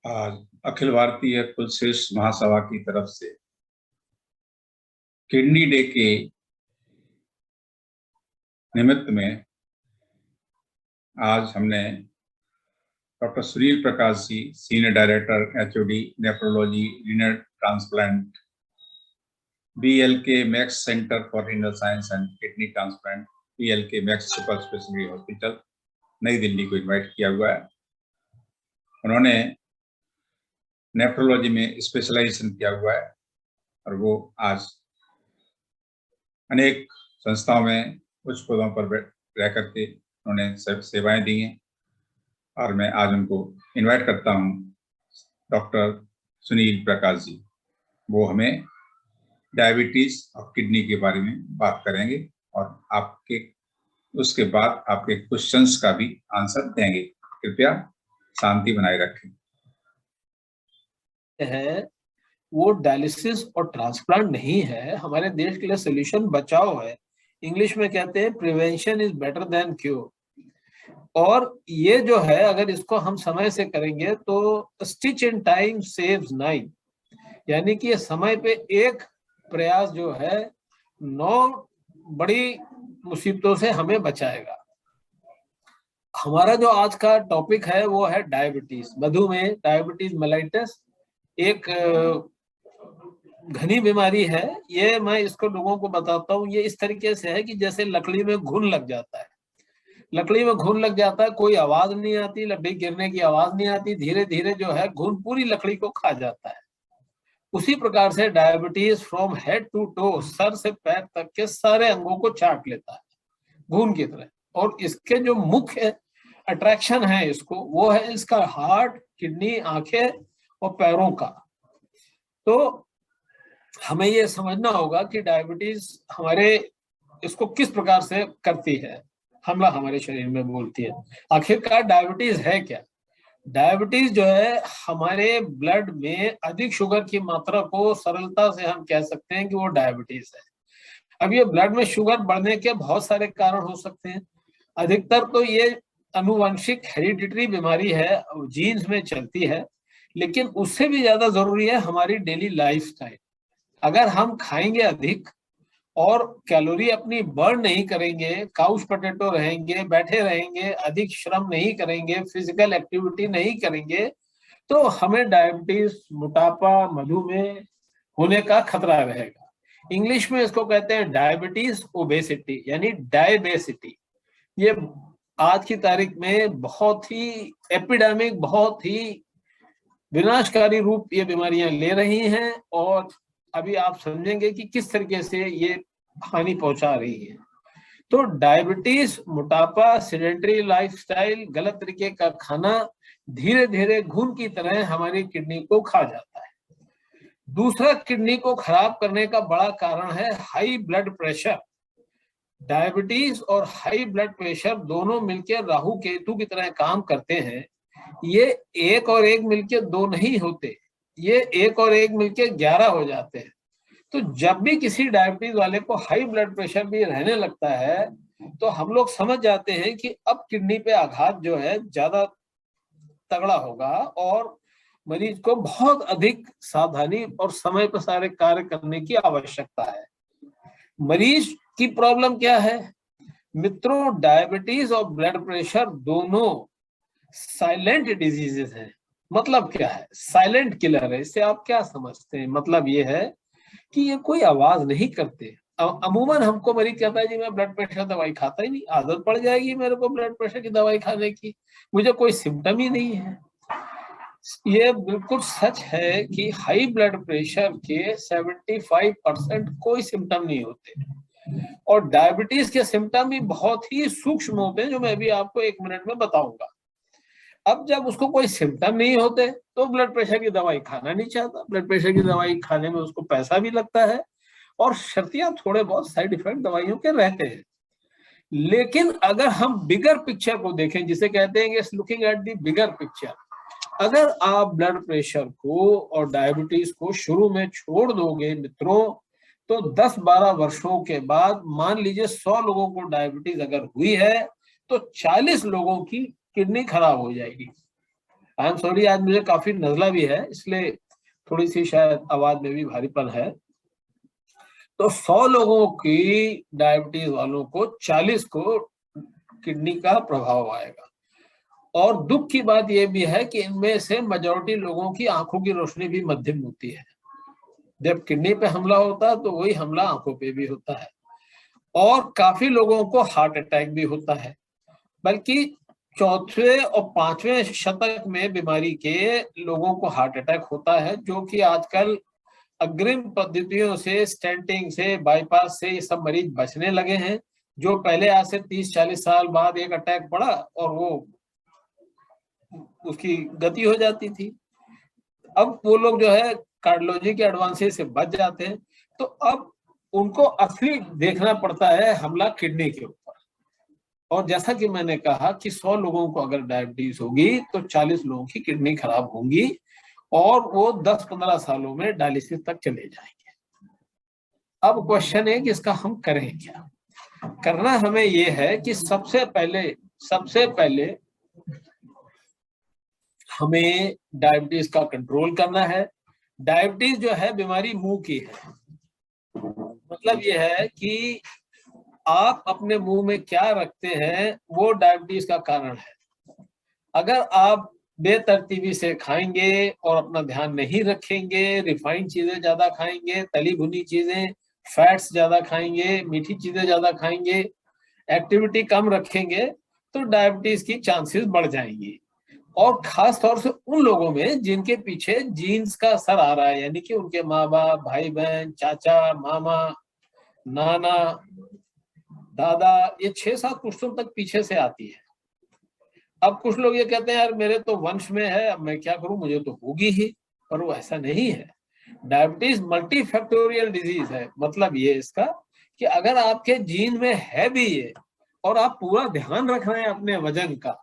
आज अखिल भारतीय कुलश्रेष्ठ महासभा की तरफ से किडनी डे के निमित्त में आज हमने doctor Sunil Prakash ji, senior director HOD nephrology renal transplant, BLK Max centre for renal science and kidney transplant, BLK Max super speciality hospital, नई दिल्ली को इनवाइट किया हुआ है। उन्होंने नेफ्रोलॉजी में स्पेशलाइजेशन किया हुआ है और वो आज अनेक संस्थाओं में उच्च पदों पर रह करके उन्होंने सेवाएं दी हैं और मैं आज उनको इनवाइट करता हूं। डॉक्टर सुनील प्रकाश जी, वो हमें डायबिटीज और किडनी के बारे में बात करेंगे और उसके बाद आपके क्वेश्चंस का भी आंसर देंगे। कृपया शांति बनाए रखें। है वो डायलिसिस और ट्रांसप्लांट नहीं है, हमारे देश के लिए सोल्यूशन बचाव है। इंग्लिश में कहते हैं prevention is better than cure. और ये जो है, अगर इसको हम समय से करेंगे तो स्टिच इन टाइम सेव्स 9, यानी कि समय पे एक प्रयास जो है 9 बड़ी मुसीबतों से हमें बचाएगा। हमारा जो आज का टॉपिक है वो है डायबिटीज, मधुमेह, डायबिटीज मेलाइटस, एक घनी बीमारी है। ये मैं इसको लोगों को बताता हूँ, ये इस तरीके से है कि जैसे लकड़ी में घुन लग जाता है। लकड़ी में घुन लग जाता है, कोई आवाज नहीं आती, लकड़ी गिरने की आवाज नहीं आती, धीरे धीरे जो है घुन पूरी लकड़ी को खा जाता है। उसी प्रकार से diabetes from head to toe, सर से पैर तक के सारे अंगों को चाट लेता है घुन की तरह। और इसके जो मुख्य अट्रैक्शन है इसको, वो है इसका हार्ट, किडनी, आंखें और पैरों का। तो हमें ये समझना होगा कि डायबिटीज हमारे इसको किस प्रकार से करती है, हमला हमारे शरीर में बोलती है। आखिरकार डायबिटीज है क्या? डायबिटीज जो है हमारे ब्लड में अधिक शुगर की मात्रा को सरलता से हम कह सकते हैं कि वो डायबिटीज है। अब ये ब्लड में शुगर बढ़ने के बहुत सारे कारण हो सकते हैं। अधिकतर तो ये अनुवांशिक हेरिडिटरी बीमारी है, जीन्स में चलती है, लेकिन उससे भी ज्यादा जरूरी है हमारी डेली लाइफस्टाइल। अगर हम खाएंगे अधिक और कैलोरी अपनी बर्न नहीं करेंगे, काउच पोटैटो रहेंगे, बैठे रहेंगे, अधिक श्रम नहीं करेंगे, फिजिकल एक्टिविटी नहीं करेंगे, तो हमें डायबिटीज, मोटापा, मधुमेह होने का खतरा रहेगा। इंग्लिश में इसको कहते हैं डायबिटीज ओबेसिटी, यानी डायबेसिटी। ये आज की तारीख में बहुत ही एपिडेमिक, बहुत ही विनाशकारी रूप ये बीमारियां ले रही हैं और अभी आप समझेंगे कि किस तरीके से ये हानि पहुंचा रही है। तो डायबिटीज, मोटापा, सेडेंटरी लाइफस्टाइल, गलत तरीके का खाना धीरे धीरे घुन की तरह हमारी किडनी को खा जाता है। दूसरा किडनी को खराब करने का बड़ा कारण है हाई ब्लड प्रेशर। डायबिटीज और हाई ब्लड प्रेशर दोनों मिलकर राहु केतु की तरह काम करते हैं। ये एक और एक मिलकर 2 नहीं होते, ये एक और एक मिलकर 11 हो जाते हैं। तो जब भी किसी डायबिटीज वाले को हाई ब्लड प्रेशर भी रहने लगता है तो हम लोग समझ जाते हैं कि अब किडनी पे आघात जो है ज्यादा तगड़ा होगा और मरीज को बहुत अधिक सावधानी और समय पर सारे कार्य करने की आवश्यकता है। मरीज की प्रॉब्लम क्या है मित्रों? डायबिटीज और ब्लड प्रेशर दोनों साइलेंट डिजीजेस हैं। मतलब क्या है? साइलेंट किलर है। इससे आप क्या समझते हैं? मतलब ये है कि ये कोई आवाज नहीं करते। अमूमन हमको मरीज कहता है जी मैं ब्लड प्रेशर दवाई खाता ही नहीं, आदत पड़ जाएगी मेरे को ब्लड प्रेशर की दवाई खाने की, मुझे कोई सिम्टम ही नहीं है। ये बिल्कुल सच है कि हाई ब्लड प्रेशर के 75% कोई सिम्टम नहीं होते और डायबिटीज के सिम्टम भी बहुत ही सूक्ष्म होते हैं, जो मैं अभी आपको 1 मिनट में बताऊंगा। अब जब उसको कोई सिम्टम नहीं होते तो ब्लड प्रेशर की दवाई खाना नहीं चाहता। ब्लड प्रेशर की दवाई खाने में उसको पैसा भी लगता है और शर्तियां थोड़े बहुत साइड इफेक्ट दवाइयों के रहते हैं। लेकिन अगर हम बिगर पिक्चर को देखें, जिसे कहते हैं looking at the bigger picture, अगर आप ब्लड प्रेशर को और डायबिटीज को शुरू में छोड़ दोगे मित्रों, तो 10-12 वर्षों के बाद मान लीजिए 100 लोगों को डायबिटीज अगर हुई है तो 40 लोगों की किडनी खराब हो जाएगी। आई एम सॉरी, आज मुझे काफी नजला भी है, इसलिए थोड़ी सी शायद आवाज में भी भारीपन है। तो 100 लोगों की डायबिटीज वालों को 40 को किडनी का प्रभाव आएगा। और दुख की बात यह भी है कि इनमें से मेजॉरिटी लोगों की आंखों की रोशनी भी मध्यम होती है। जब किडनी पे हमला होता है तो वही हमला आंखों पे भी होता है। और काफी लोगों को हार्ट अटैक भी होता है। बल्कि चौथे और 5वें शतक में बीमारी के लोगों को हार्ट अटैक होता है, जो कि आजकल अग्रिम पद्धतियों से, स्टेंटिंग से, बाईपास से ये सब मरीज बचने लगे हैं। जो पहले आज से 30-40 साल बाद एक अटैक पड़ा और वो उसकी गति हो जाती थी, अब वो लोग जो है कार्डियोलॉजी के एडवांसेस से बच जाते हैं। तो अब उनको असली देखना पड़ता है हमला किडनी के ऊपर। और जैसा कि मैंने कहा कि 100 लोगों को अगर डायबिटीज होगी तो 40 लोगों की किडनी खराब होंगी और वो 10-15 सालों में डायलिसिस तक चले जाएंगे। अब क्वेश्चन है कि इसका हम करें क्या। करना हमें ये है कि सबसे पहले हमें डायबिटीज का कंट्रोल करना है। डायबिटीज जो है बीमारी मुंह की है। मतलब ये है कि आप अपने मुंह में क्या रखते हैं वो डायबिटीज का कारण है। अगर आप बेतरतीबी से खाएंगे और अपना ध्यान नहीं रखेंगे, रिफाइंड चीजें ज्यादा खाएंगे, तली भुनी चीजें, फैट्स ज्यादा खाएंगे, मीठी चीजें ज्यादा खाएंगे, एक्टिविटी कम रखेंगे, तो डायबिटीज की चांसेस बढ़ जाएंगी। और खास तौर से उन लोगों में जिनके पीछे जीन्स का असर आ रहा है, यानी कि उनके माँ बाप, भाई बहन, चाचा, मामा, नाना, दादा, ये 6-7 पुश्तों तक पीछे से आती है। अब कुछ लोग ये कहते हैं यार मेरे तो वंश में है, अब मैं क्या करूं, मुझे तो होगी ही। पर वो ऐसा नहीं है। डायबिटीज मल्टीफैक्टोरियल डिजीज है। मतलब ये इसका कि अगर आपके जीन में है भी ये और आप पूरा ध्यान रख रहे हैं अपने वजन का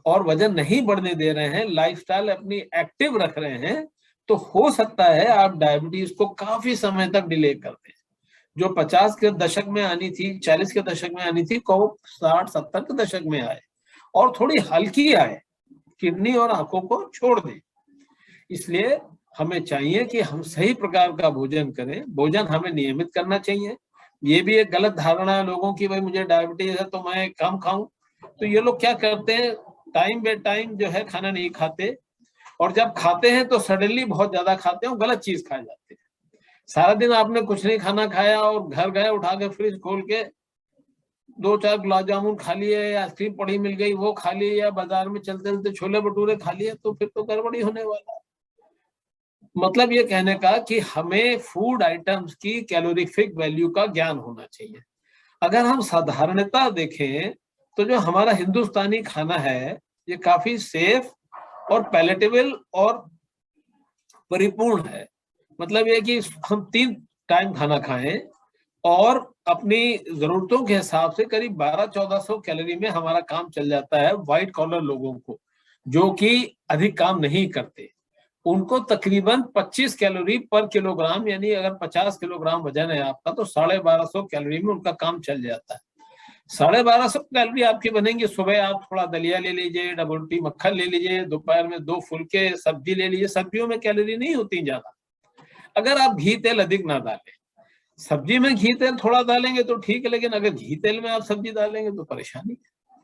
और वजन नहीं बढ़ने दे रहे हैं, लाइफस्टाइल अपनी एक्टिव रख रहे हैं, तो हो सकता है आप डायबिटीज को काफी समय तक डिले कर दें। जो 50 के दशक में आनी थी, 40 के दशक में आनी थी, को 60-70 के दशक में आए और थोड़ी हल्की आए, किडनी और आंखों को छोड़ दें। इसलिए हमें चाहिए कि हम सही प्रकार का भोजन करें। भोजन हमें नियमित करना चाहिए। ये भी एक गलत धारणा है लोगों की, भाई मुझे डायबिटीज है तो मैं कम खाऊं। तो ये लोग क्या करते हैं, टाइम बे टाइम जो है खाना नहीं खाते, और जब खाते हैं तो सडनली बहुत ज्यादा खाते हैं और गलत चीज खा जाते हैं। सारा दिन आपने कुछ नहीं खाना खाया और घर गए, उठा के फ्रिज खोल के 2-4 गुलाब जामुन खा लिए, या आइसक्रीम पड़ी मिल गई वो खा लिए, या बाजार में चलते चलते छोले भटूरे खा लिए, तो फिर तो गड़बड़ी होने वाला है। मतलब ये कहने का कि हमें फूड आइटम्स की कैलोरीफिक वैल्यू का ज्ञान होना चाहिए। अगर हम साधारणता देखें तो जो हमारा हिंदुस्तानी खाना है ये काफी सेफ और पैलेटेबल और परिपूर्ण है। मतलब ये कि हम 3 टाइम खाना खाएं और अपनी जरूरतों के हिसाब से करीब 1200-1400 कैलोरी में हमारा काम चल जाता है। व्हाइट कॉलर लोगों को, जो कि अधिक काम नहीं करते, उनको तकरीबन 25 कैलोरी पर किलोग्राम, यानी अगर 50 किलोग्राम वजन है आपका तो 1250 कैलोरी में उनका काम चल जाता है। 1250 कैलोरी आपकी बनेंगी। सुबह आप थोड़ा दलिया ले लीजिए, डबल रोटी मक्खन ले लीजिए, दोपहर में 2 फुलके सब्जी ले लीजिए। सब्जियों में कैलोरी नहीं होती ज्यादा, अगर आप घी तेल अधिक ना डालें। सब्जी में घी तेल थोड़ा डालेंगे तो ठीक है, लेकिन अगर घी तेल में आप सब्जी डालेंगे तो परेशानी है।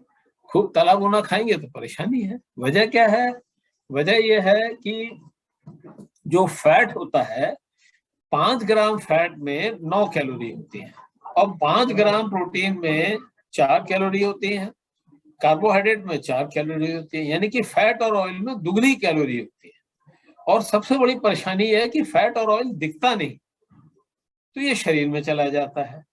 खूब तला भुना खाएंगे तो परेशानी है। वजह क्या है? वजह यह है कि जो फैट होता है, 5 ग्राम फैट में 9 कैलोरी होती है और 5 ग्राम प्रोटीन में 4 कैलोरी होती है, कार्बोहाइड्रेट में 4 कैलोरी होती है, यानी कि फैट और ऑयल में दुगनी कैलोरी होती है। और सबसे बड़ी परेशानी यह है कि फैट और ऑयल दिखता नहीं, तो ये शरीर में चला जाता है।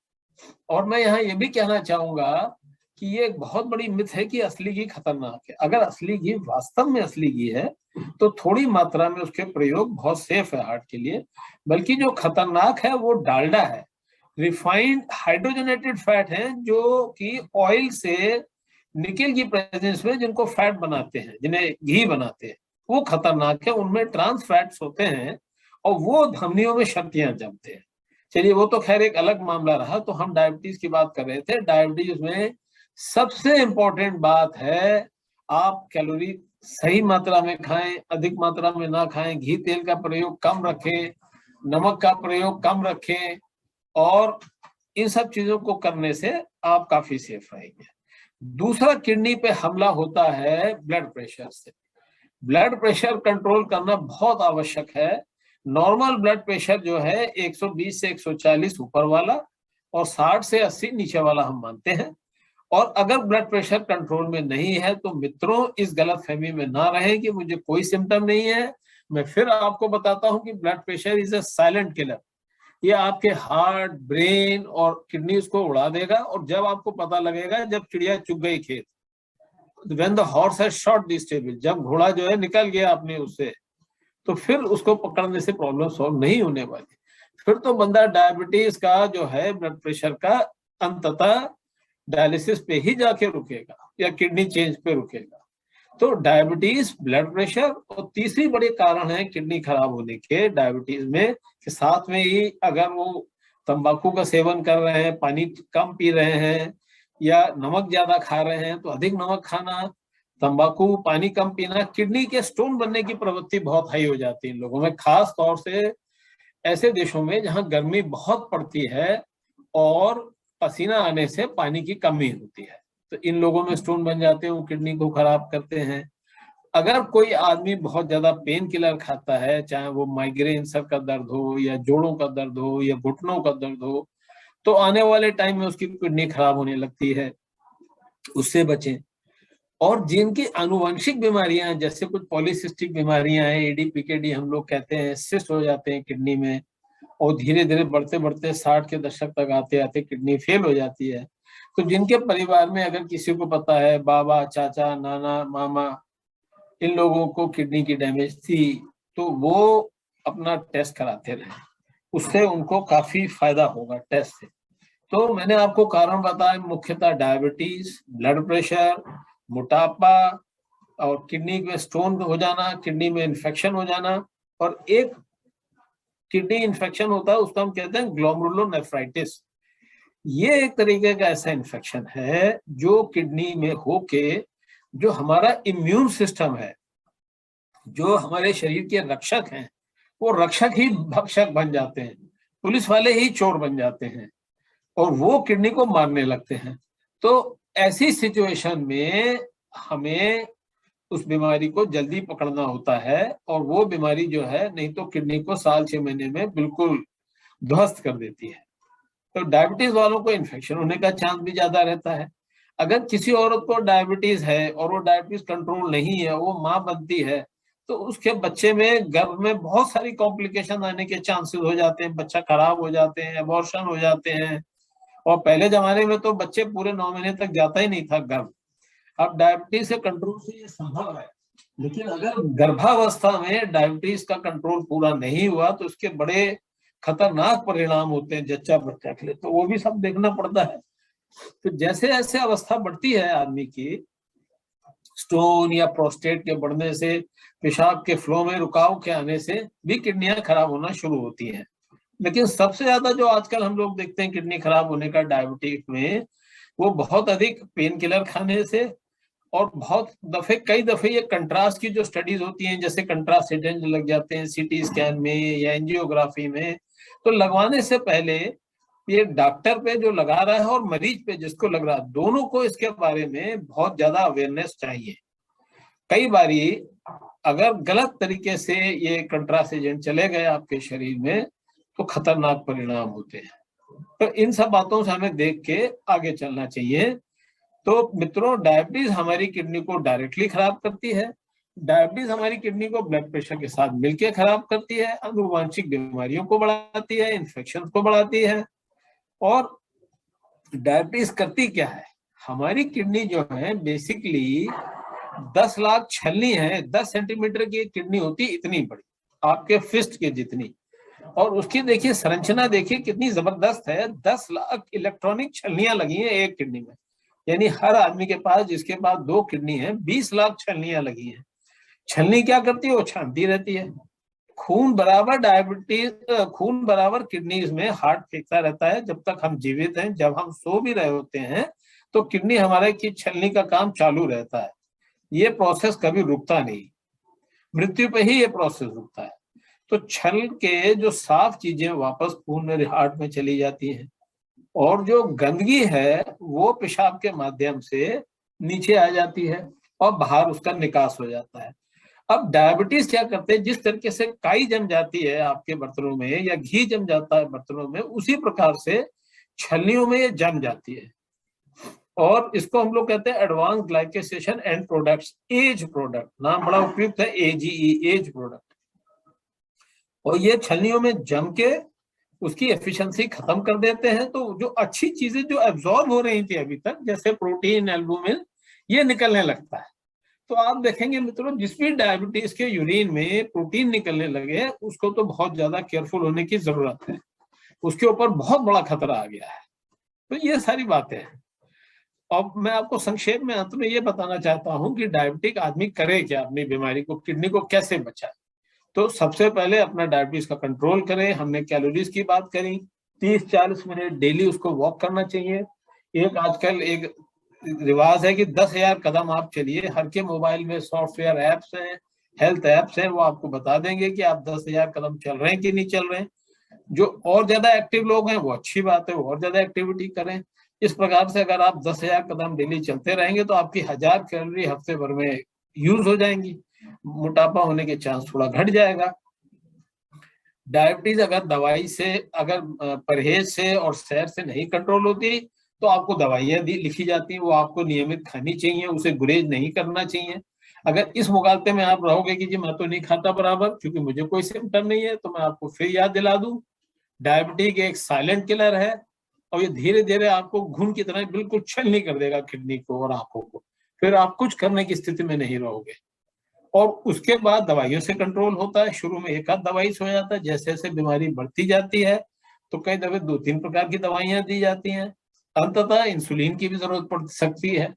और मैं यहाँ ये भी कहना चाहूंगा कि ये एक बहुत बड़ी मिथ है कि असली घी खतरनाक है। अगर असली घी वास्तव में असली घी है तो थोड़ी मात्रा में उसके प्रयोग बहुत सेफ है हार्ट के लिए। बल्कि जो खतरनाक है वो डालडा है, रिफाइंड हाइड्रोजनेटेड फैट है, जो कि ऑयल से निकल की प्रेजेंस में जिनको फैट बनाते हैं, जिन्हें घी बनाते हैं, वो खतरनाक है। उनमें ट्रांस फैट्स होते हैं और वो धमनियों में शक्तियां जमते हैं। चलिए वो तो खैर एक अलग मामला रहा। तो हम डायबिटीज की बात कर रहे थे। डायबिटीज में सबसे इंपॉर्टेंट बात है आप कैलोरी सही मात्रा में खाएं, अधिक मात्रा में ना खाएं, घी तेल का प्रयोग कम रखें, नमक का प्रयोग कम रखें, और इन सब चीजों को करने से आप काफी सेफ रहेंगे। दूसरा, किडनी पे हमला होता है ब्लड प्रेशर से। ब्लड प्रेशर कंट्रोल करना बहुत आवश्यक है। नॉर्मल ब्लड प्रेशर जो है 120 से 140 ऊपर वाला और 60 से 80 नीचे वाला हम मानते हैं। और अगर ब्लड प्रेशर कंट्रोल में नहीं है तो मित्रों इस गलतफहमी में ना रहें कि मुझे कोई सिम्टम नहीं है। मैं फिर आपको बताता हूं कि blood pressure is a silent killer. ये आपके हार्ट, ब्रेन और किडनी को उड़ा देगा, और जब आपको पता लगेगा जब चिड़िया चुग गई खेत, when the horse has shot the stable, जब घोड़ा जो है निकल गया अपने उससे, तो फिर उसको पकड़ने से प्रॉब्लम सॉल्व नहीं होने वाली। फिर तो बंदा डायबिटीज का जो है, ब्लड प्रेशर का, अंततः डायलिसिस पे ही जाके रुकेगा या किडनी चेंज पे रुकेगा। तो डायबिटीज, ब्लड प्रेशर, और तीसरी बड़े कारण है किडनी खराब होने के डायबिटीज में कि साथ में ही अगर वो तंबाकू का सेवन कर रहे हैं, पानी कम पी रहे हैं, या नमक ज्यादा खा रहे हैं तो अधिक नमक खाना, तंबाकू, पानी कम पीना, किडनी के स्टोन बनने की प्रवृत्ति बहुत हाई हो जाती है इन लोगों में, खास तौर से ऐसे देशों में जहां गर्मी बहुत पड़ती है और पसीना आने से पानी की कमी होती है, तो इन लोगों में स्टोन बन जाते हैं, वो किडनी को खराब करते हैं। अगर कोई आदमी बहुत ज्यादा पेन किलर खाता है, चाहे वो माइग्रेन, सर का दर्द हो या जोड़ों का दर्द हो या घुटनों का दर्द हो, तो आने वाले टाइम में उसकी किडनी खराब होने लगती है, उससे बचें। और जिनकी आनुवंशिक बीमारियां हैं, जैसे कुछ पॉलीसिस्टिक बीमारियां हैं, एडीपीकेडी हम लोग कहते हैं, सिस्ट हो जाते हैं किडनी में, और धीरे धीरे बढ़ते बढ़ते 60 के दशक तक आते आते किडनी फेल हो जाती है। तो जिनके परिवार में अगर किसी को पता है, बाबा, चाचा, नाना, मामा, इन लोगों को किडनी की डैमेज थी, तो वो अपना टेस्ट कराते रहे, उससे उनको काफी फायदा होगा टेस्ट से। तो मैंने आपको कारण बताया, मुख्यतः डायबिटीज, ब्लड प्रेशर, मोटापा, और किडनी में स्टोन हो जाना, किडनी में इन्फेक्शन हो जाना, और एक किडनी इन्फेक्शन होता है उसको हम कहते हैं ग्लोमेरुलोनेफ्राइटिस। ये एक तरीके का ऐसा इन्फेक्शन है जो किडनी में होके जो हमारा इम्यून सिस्टम है, जो हमारे शरीर के रक्षक हैं, वो रक्षक ही भक्षक बन जाते हैं, पुलिस वाले ही चोर बन जाते हैं, और वो किडनी को मारने लगते हैं। तो ऐसी सिचुएशन में हमें उस बीमारी को जल्दी पकड़ना होता है, और वो बीमारी जो है नहीं तो किडनी को साल 6 महीने में बिल्कुल ध्वस्त कर देती है। तो डायबिटीज वालों को इन्फेक्शन होने का चांस भी ज्यादा रहता है। अगर किसी औरत को डायबिटीज है और वो डायबिटीज कंट्रोल नहीं है, वो माँ बनती है, तो उसके बच्चे में, गर्भ में बहुत सारी कॉम्प्लिकेशन आने के चांसेस हो जाते हैं, बच्चा खराब हो जाते हैं, अबॉर्शन हो जाते हैं। और पहले जमाने में तो बच्चे पूरे 9 महीने तक जाता ही नहीं था गर्भ। अब डायबिटीज के कंट्रोल से ये संभव है, लेकिन अगर गर्भावस्था में डायबिटीज का कंट्रोल पूरा नहीं हुआ तो उसके बड़े खतरनाक परिणाम होते हैं जच्चा बच्चा के लिए, तो वो भी सब देखना पड़ता है। तो जैसे जैसे अवस्था बढ़ती है आदमी की, स्टोन या प्रोस्टेट के बढ़ने से, पेशाब के फ्लो में रुकाव के आने से भी किडनियां खराब होना शुरू होती हैं। लेकिन सबसे ज्यादा जो आजकल हम लोग देखते हैं किडनी खराब होने का डायबिटीज में, वो बहुत अधिक पेन किलर खाने से, और बहुत दफे, कई दफे ये कंट्रास्ट की जो स्टडीज होती हैं, जैसे कंट्रास्ट एजेंट लग जाते हैं सीटी स्कैन में या एंजियोग्राफी में, तो लगवाने से पहले ये डॉक्टर पे जो लगा रहा है और मरीज पे जिसको लग रहा है, दोनों को इसके बारे में बहुत ज्यादा अवेयरनेस चाहिए। कई बारी अगर गलत तरीके से ये कंट्रास्ट एजेंट चले गए आपके शरीर में तो खतरनाक परिणाम होते हैं। तो इन सब बातों से हमें देख के आगे चलना चाहिए। तो मित्रों, डायबिटीज हमारी किडनी को डायरेक्टली खराब करती है। डायबिटीज हमारी किडनी को ब्लड प्रेशर के साथ मिलकर खराब करती है, आनुवंशिक बीमारियों को बढ़ाती है, इन्फेक्शन को बढ़ाती है। और डायबिटीज करती क्या है, हमारी किडनी जो है बेसिकली 10 लाख छलनी है, 10 सेंटीमीटर की किडनी होती, इतनी बड़ी, आपके फिस्ट के जितनी, और उसकी देखिए संरचना देखिए कितनी जबरदस्त है। 10 लाख इलेक्ट्रॉनिक छलनियां लगी हैं एक किडनी में, यानी हर आदमी के पास, जिसके पास 2 किडनी है, 20 लाख छलनियां लगी हैं। छलनी क्या करती है, वो छानती रहती है। खून बराबर खून बराबर किडनीज में हार्ट फेंकता रहता है जब तक हम जीवित हैं। जब हम सो भी रहे होते हैं तो किडनी हमारे की छलनी का काम चालू रहता है। ये प्रोसेस कभी रुकता नहीं, मृत्यु पे ही ये प्रोसेस रुकता है। तो छल के जो साफ चीजें वापस खून में हार्ट में चली जाती हैं, और जो गंदगी है वो पेशाब के माध्यम से नीचे आ जाती है और बाहर उसका निकास हो जाता है। अब डायबिटीज क्या करते हैं, जिस तरीके से काई जम जाती है आपके बर्तनों में या घी जम जाता है बर्तनों में, उसी प्रकार से छलनियों में ये जम जाती है। और इसको हम लोग कहते हैं advance glycation end products, AGE product, नाम बड़ा उपयुक्त है, एजीई, एज प्रोडक्ट। और ये छलनियों में जम के उसकी एफिशिएंसी खत्म कर देते हैं। तो जो अच्छी चीजें जो एब्जॉर्ब हो रही थी अभी तक, जैसे प्रोटीन, एल्बुमिन, ये निकलने लगता है। तो आप देखेंगे मित्रों, जिस भी डायबिटीज के यूरिन में प्रोटीन निकलने लगे, उसको तो बहुत ज्यादा केयरफुल होने की जरूरत है, उसके ऊपर बहुत बड़ा खतरा आ गया है। तो ये सारी बातें हैं। अब मैं आपको संक्षेप में अंत में ये बताना चाहता हूं कि डायबिटिक आदमी करे क्या, अपनी बीमारी को, किडनी को कैसे बचाए। तो सबसे पहले अपना डायबिटीज का कंट्रोल करें। हमने कैलोरीज की बात करी, 30-40 मिनट डेली उसको वॉक करना चाहिए। एक आजकल एक रिवाज है कि 10,000 कदम आप चलिए। हर के मोबाइल में सॉफ्टवेयर एप्स हैं, हेल्थ एप्स हैं, वो आपको बता देंगे कि आप 10,000 कदम चल रहे हैं कि नहीं चल रहे हैं। जो और ज्यादा एक्टिव लोग हैं वो अच्छी बात है, वो और ज्यादा एक्टिविटी करें। इस प्रकार से अगर आप 10,000 कदम डेली चलते रहेंगे तो आपकी 1000 कैलोरी हफ्ते भर में यूज हो जाएंगी, मोटापा होने के चांस थोड़ा घट जाएगा। डायबिटीज अगर दवाई से, अगर परहेज से और सैर से नहीं कंट्रोल होती तो आपको दवाइयां लिखी जाती हैं, वो आपको नियमित खानी चाहिए, उसे गुरेज नहीं करना चाहिए। अगर इस मुगालते में आप रहोगे कि जी मैं तो नहीं खाता बराबर क्योंकि मुझे कोई सिम्टम नहीं है, तो मैं आपको फिर याद दिला दूं, डायबिटीज एक साइलेंट किलर है और ये धीरे धीरे आपको घुन की तरह बिल्कुल छलनी कर देगा किडनी को और आंखों को। फिर आप कुछ करने की स्थिति में नहीं रहोगे। और उसके बाद दवाइयों से कंट्रोल होता है। शुरू में एक आध दवाई से हो जाता है, जैसे जैसे बीमारी बढ़ती जाती है तो कई दफे 2-3 प्रकार की दवाइयां दी जाती हैं, अंततः इंसुलिन की भी जरूरत पड़ सकती है।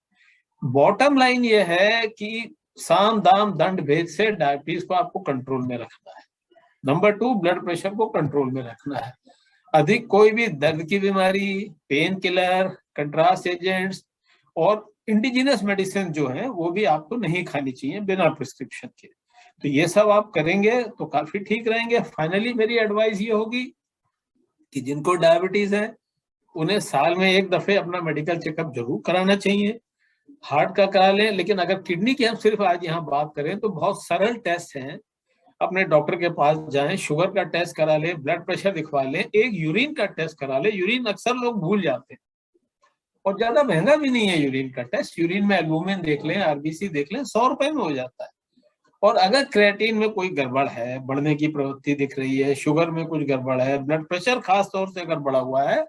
बॉटम लाइन ये है कि साम दाम दंड भेद से डायबिटीज को आपको कंट्रोल में रखना है। नंबर 2, ब्लड प्रेशर को कंट्रोल में रखना है। अधिक कोई भी दर्द की बीमारी, पेन किलर, कंट्रास्ट एजेंट्स और इंडिजिनस मेडिसिन जो है वो भी आपको नहीं खानी चाहिए बिना प्रिस्क्रिप्शन के। तो ये सब आप करेंगे तो काफी ठीक रहेंगे। फाइनली मेरी एडवाइस ये होगी कि जिनको डायबिटीज है उन्हें साल में एक दफे अपना मेडिकल चेकअप जरूर कराना चाहिए। हार्ट का करा लें, लेकिन अगर किडनी की हम सिर्फ आज यहाँ बात करें तो बहुत सरल टेस्ट हैं। अपने डॉक्टर के पास जाएं, शुगर का टेस्ट करा लें, ब्लड प्रेशर दिखवा लें, एक यूरिन का टेस्ट करा लें। यूरिन अक्सर लोग भूल जाते हैं और ज्यादा महंगा भी नहीं है यूरिन का टेस्ट। यूरिन में एल्बुमिन देख लें, आरबीसी देख लें, 100 रुपए में हो जाता है। और अगर क्रिएटिन में कोई गड़बड़ है, बढ़ने की प्रवृत्ति दिख रही है, शुगर में कुछ गड़बड़ है, ब्लड प्रेशर खास तौर से अगर बढ़ा हुआ है,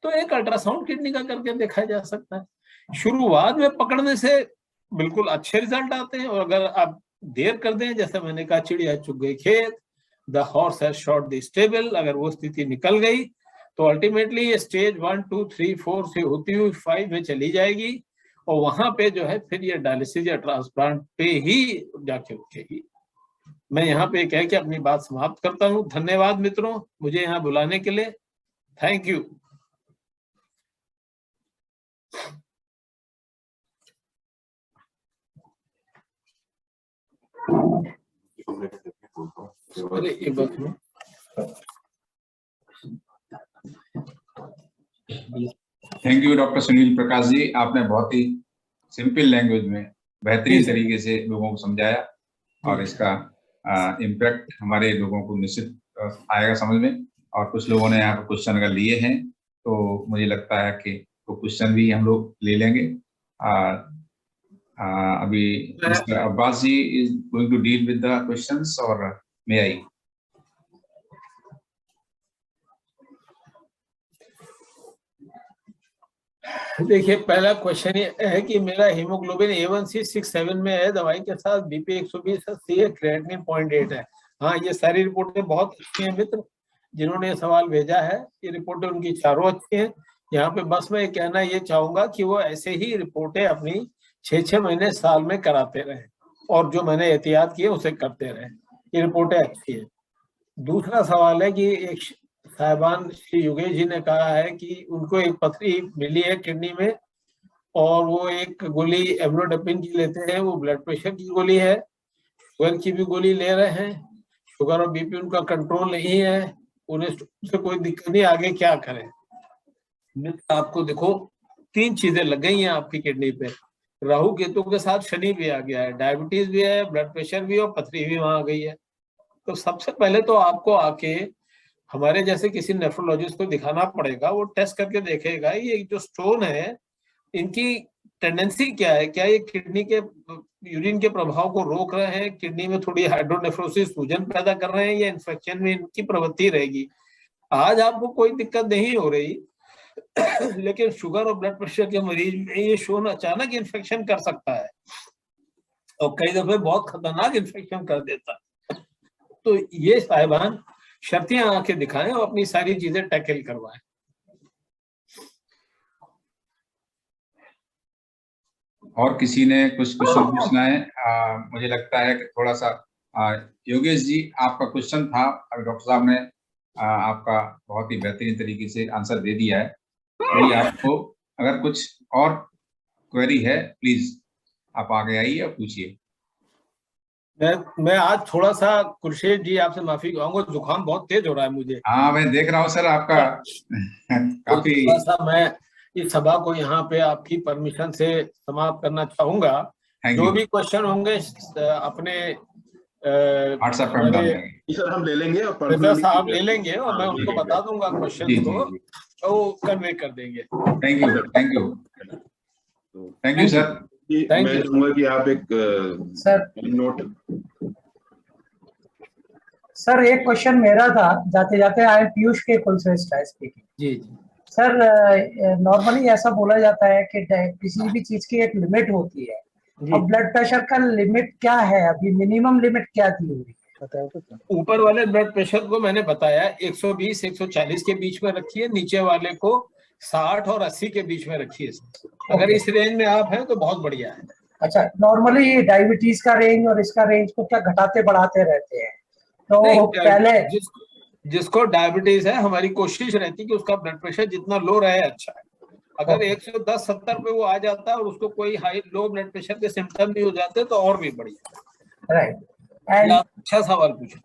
तो एक अल्ट्रासाउंड किडनी का करके देखा जा सकता है। शुरुआत में पकड़ने से बिल्कुल अच्छे रिजल्ट आते हैं, और अगर आप देर कर दें, जैसे मैंने कहा चिड़िया चुग गई खेत, the horse has shot the stable, अगर वो स्थिति निकल गई तो अल्टीमेटली ये स्टेज 1, 2, 3, 4 से होती हुई 5 में चली जाएगी, और वहां पे जो है फिर ये डायलिसिस या ट्रांसप्लांट पे ही जाके रुकेगी। मैं यहाँ पे कह के अपनी बात समाप्त करता हूँ। धन्यवाद मित्रों मुझे यहाँ बुलाने के लिए। Thank you. Thank you doctor Sunil Prakash ji, आपने बहुत ही सिंपल लैंग्वेज में बेहतरीन तरीके से लोगों को समझाया, और इसका इम्पैक्ट हमारे लोगों को निश्चित आएगा समझ में। और कुछ लोगों ने यहाँ पर क्वेश्चन अगर लिए हैं तो मुझे लगता है कि वो क्वेश्चन भी हम लोग ले लेंगे। अभी mister Abbas ji is going to deal with the questions, और मे आई? देखिए, पहला क्वेश्चन ये है कि मेरा हीमोग्लोबिन A1C 6-7 में है, दवाई के साथ BP 120 है, क्रिएटिनिन 0.8 है। हाँ, ये सारी रिपोर्टें बहुत अच्छी हैं मित्र, जिन्होंने सवाल भेजा है ये रिपोर्टें उनकी चारों अच्छी हैं। यहाँ पे बस मैं कहना ये चाहूंगा कि वो ऐसे ही रिपोर्टें अपनी 6-6 महीने साल में कराते रहे, और जो मैंने एहतियात किए उसे करते रहे। ये रिपोर्टें अच्छी है। दूसरा सवाल है कि एक साहिबान श्री योगेश जी ने कहा है कि उनको एक पथरी मिली है किडनी में, और वो एक गोली एम्लोडापिन की लेते हैं, वो ब्लड प्रेशर की गोली है, शुगर की भी गोली ले रहे हैं, शुगर और बीपी उनका कंट्रोल नहीं है, उन्हें से कोई दिक्कत नहीं, आगे क्या करें? आपको देखो 3 चीजें लग गई हैं आपकी किडनी पे, राहु केतु के साथ शनि भी आ गया है, डायबिटीज भी है, ब्लड प्रेशर भी और पथरी भी वहां आ गई है। तो सबसे पहले तो आपको आके हमारे जैसे किसी नेफ्रोलॉजिस्ट को दिखाना पड़ेगा, वो टेस्ट करके देखेगा ये जो स्टोन है इनकी टेंडेंसी क्या है, क्या ये किडनी के यूरिन के प्रभाव को रोक रहे हैं, किडनी में थोड़ी हाइड्रोनेफ्रोसिस सूजन पैदा कर रहे हैं, या इन्फेक्शन में इनकी प्रवृत्ति रहेगी। आज आपको कोई दिक्कत नहीं हो रही लेकिन शुगर और ब्लड प्रेशर के मरीज में ये स्टोन अचानक इन्फेक्शन कर सकता है और कई दफे बहुत खतरनाक इन्फेक्शन कर देता है। तो ये साहिबान शर्तियां आके दिखाएं और अपनी सारी चीजें टैकल करवाएं। और किसी ने कुछ क्वेश्चन पूछना है? मुझे लगता है कि थोड़ा सा योगेश जी आपका क्वेश्चन था, अभी डॉक्टर साहब ने आपका बहुत ही बेहतरीन तरीके से आंसर दे दिया है। कोई आपको अगर कुछ और क्वेरी है प्लीज आप आगे आइए और पूछिए। मैं आज थोड़ा सा खुर्शीद जी आपसे माफी चाहूंगा, जुकाम बहुत तेज हो रहा है मुझे। हाँ मैं देख रहा हूँ सर आपका काफी। थोड़ा सा मैं इस सभा को यहाँ पे आपकी परमिशन से समाप्त करना चाहूंगा। जो भी क्वेश्चन होंगे अपने व्हाट्सएप पर हम डाल देंगे सर, हम ले लेंगे और साहब ले लेंगे और मैं उनको बता दूंगा क्वेश्चन को, तो वो कन्वे कर देंगे। Thank you thank you thank you sir. मैं चाहूंगा कि आप एक सर नोट। सर एक क्वेश्चन मेरा था, जाते जाते आई एम पीयूष के कुलश्रेष्ठ स्पीकिंग। जी जी सर नॉर्मली ऐसा बोला जाता है कि किसी भी चीज की एक लिमिट होती है, अब ब्लड प्रेशर का लिमिट क्या है, अभी मिनिमम लिमिट क्या दी हुई है? ऊपर वाले ब्लड प्रेशर को मैंने बताया 120 140 के बीच में रखिए, नीचे वाले को 60 और 80 के बीच में रखिए। अगर इस रेंज में आप हैं तो बहुत बढ़िया है। अच्छा, नॉर्मली डायबिटीज का रेंज और इसका रेंज को क्या घटाते बढ़ाते रहते हैं? तो पहले जिसको डायबिटीज है हमारी कोशिश रहती है कि उसका ब्लड प्रेशर जितना लो रहे अच्छा है। अगर 110-70 पे वो आ जाता है और उसको कोई हाई लो ब्लड प्रेशर के सिम्टम भी हो जाते हैं तो और भी बढ़िया। राइट, एंड अच्छा सवाल पूछा।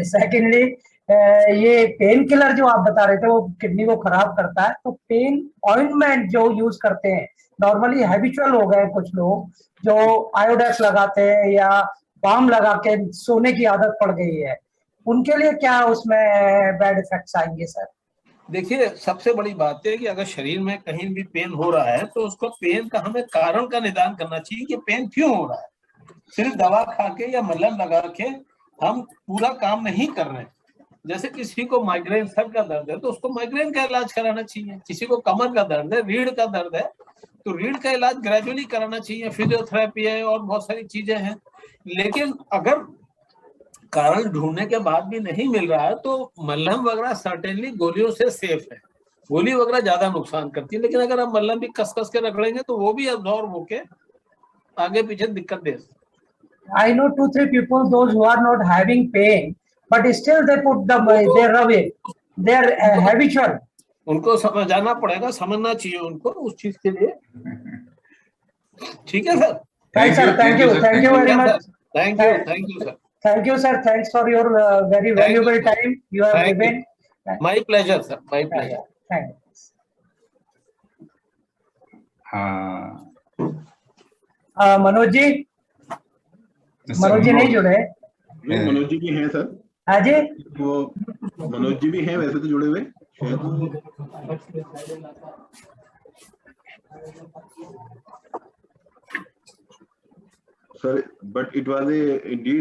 सेकेंडली ये पेन किलर जो आप बता रहे थे वो किडनी को खराब करता है, तो पेन ऑइंटमेंट जो यूज करते हैं, नॉर्मली हैबिचुअल हो गए कुछ लोग जो आयोडेक्स लगाते हैं या बाम लगा के सोने की आदत पड़ गई है, उनके लिए क्या उसमें बैड इफेक्ट्स आएंगे सर? देखिए सबसे बड़ी बात है कि अगर शरीर में कहीं भी पेन हो रहा है तो उसको पेन का हमें कारण का निदान करना चाहिए कि पेन क्यों हो रहा है। सिर्फ दवा खा के या मलहम लगा के हम पूरा काम नहीं कर रहे हैं। जैसे किसी को माइग्रेन सर का दर्द है तो उसको माइग्रेन का इलाज कराना चाहिए, किसी को कमर का दर्द है, रीढ़ का दर्द है तो रीढ़ का इलाज ग्रेजुअली कराना चाहिए, फिजियोथेरेपी है और बहुत सारी चीजें हैं। लेकिन अगर कारण ढूंढने के बाद भी नहीं मिल रहा है तो मलहम वगैरह सर्टेनली गोलियों से सेफ है, गोली वगैरह ज्यादा नुकसान करती है, लेकिन अगर हम मलहम भी कस कस के रगड़ेंगे तो वो भी अब्जॉर्ब होके आगे पीछे दिक्कत दे। I know 2-3 people those who are not having pain but still they put the they rub it, they are habitual. उनको समझाना पड़ेगा, समझना चाहिए उनको उस चीज के लिए। ठीक है sir. Thank you, thank you very much. Thank you sir. Thank you sir, thanks for your very valuable time you have given. My pleasure sir, my pleasure. Thanks. Manoj ji नहीं जुड़े? मनोज जी भी हैं सर। हाँ जी, वो मनोज जी भी हैं वैसे तो जुड़े हुए sir, but it was a indeed